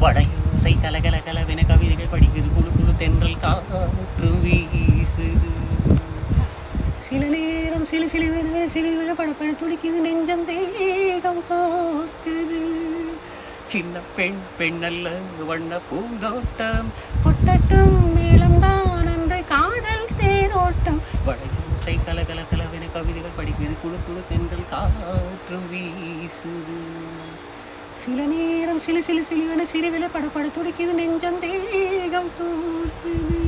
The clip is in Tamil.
வளையோசை கலகல கலவென கவிதைகள் படிக்குது, குழு குழு தென்றல் காற்று வீசுது. சில நேரம் சிலு சிலுவென சிலுவென படப்பட துடிக்குது, நெஞ்சம் தேகம் காக்குது. சின்ன பெண் பெண்ணல்ல வண்ண பூந்தோட்டம், கொட்டட்டும் மேளம்தான் அன்றை காதல் தேரோட்டம். வளையோசை கலகல கலவென கவிதைகள் படிக்குது, குழு குழு தென்றல் காற்று வீசுது. சில நேரம் சிலு சிலு சிலுவென சிறுவில படப்பட துடிக்குது, நெஞ்சம் தேகம் தூக்குது.